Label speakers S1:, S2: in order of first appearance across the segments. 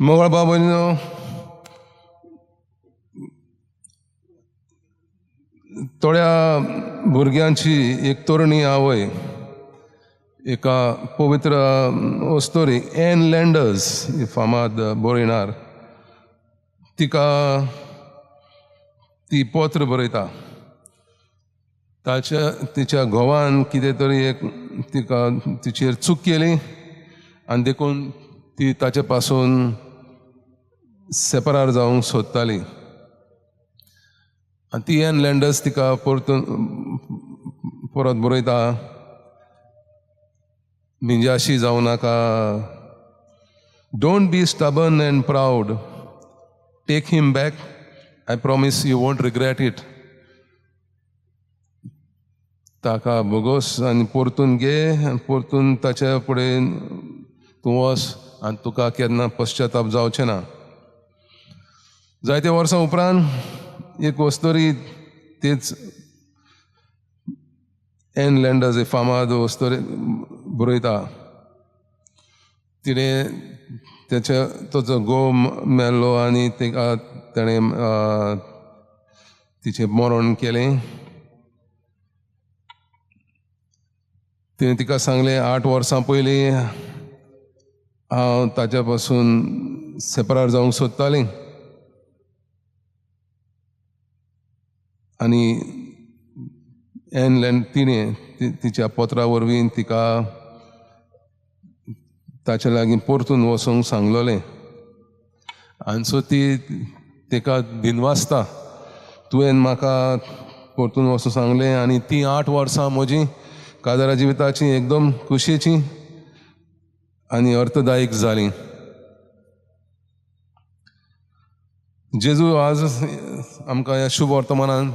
S1: मोगळ बाबूनो थोड्या भुरग्यांची एक तरुणी आवय एका पवित्र ओस्तोरी एन लँडर्स फामाद बरयणार तिका ती पत्र बरयता तिच्या घोवान कितें तरी एक तिका तिचेर चूक केली आनी देखून ती ताचे पासून सेपरार जावंक सोदताली आनी ती एन लँडर्स तिका परत बरयता म्हणजे अशी जावं नाका. Don't be stubborn and proud, take him back, I promise you won't regret it. ताका बोगोस आनी परतून घे आनी परतून ताच्या फुडें तूं वच आनी तुका केन्ना पश्चाताप जावचें ना. जायत्या वर्सां उपरांत एक वस्तोरी तेच एन लँडर्स एक फामाद वस्तोरी बरयता. तिणें ताचो घोव मेल्लो आनी ताणें तिचें मरण केलें. तिणें तिका सांगलें 8 वर्सां पयलीं हांव ताच्या पासून सेपरार जावंक सोदतालीं आनी तिणें तिच्या पत्रा वरवीं तिका ताचे लागीं परतून वचूंक सांगलोलें. आनी सो ती ताका दिनवासता तुवें म्हाका परतून वचूंक सांगलें आनी ती 8 वर्सां म्हजी काजारा जिविताची एकदम खुशेची आनी अर्थदायीक जाली. जेजू आज आमकां ह्या शुभ वर्तमानान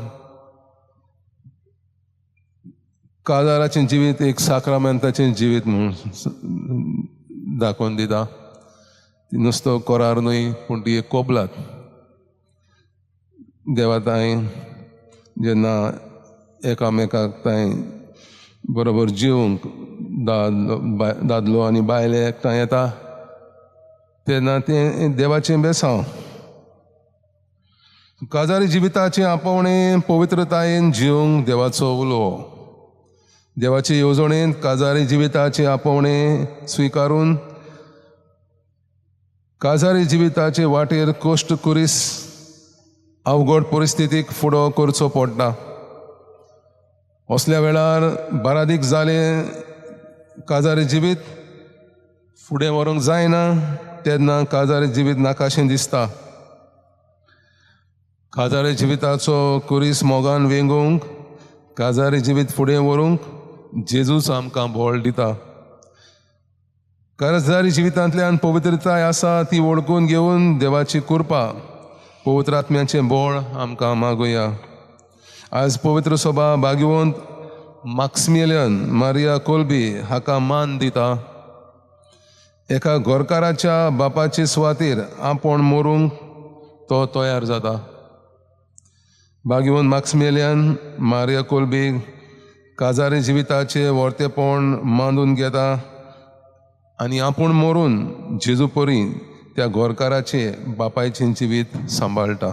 S1: काजाराचें जिवीत एक साक्रामेंताचें जिवीत म्हणून दाखोवन दिता. ती नुस्तो कोरार न्हय पूण ती एक कोबलात. देवा ताई जेन्ना एकामेकाक ताई बरोबर जिवंक दादलो आनी बायल एकठांय येता तेन्ना तें देवाचें बेसांव. काजारी जिविताचें आपोवणें पवित्रतायेन जिवंक देवाचो उलो. देवाचे येवजणेंत काजारी जिविताचें आपोवणें स्विकारून काजारी जिविताचे वाटेर कश्ट करीस अवघड परिस्थितीक फुडो करचो पडटा. असल्या वेळार बारादीक जालें काजारी जिवीत फुडें व्हरूंक जायना तेन्ना काजारी जिवीत नाकाशें दिसता. काजारी जिविताचो कुरीस मोगान वेंगूंक काजारी जिवीत फुडें व्हरूंक जेजूच आमकां बोळ दिता. काजारी जिवितांतल्यान पवित्रताय आसा ती वळखून घेवन देवाची कृपा पवित्र आत्म्याचें बोळ आमकां मागुया. आज पवित्र सभा भाग्यवंत मॅक्सिमिलियन मारिया कोल्बी हाका मान दिता. एका घरकाराच्या बापाचे सुवातेर आपूण मरूंक तो तयार जाता. भाग्यवंत मॅक्सिमिलियन मारिया कोल्बी काजारी जिविताचें वर्तेपण मांडून घेता आनी आपूण मरून जेजू परी त्या घरकाराचें बापायचें जिवीत सांबाळटा.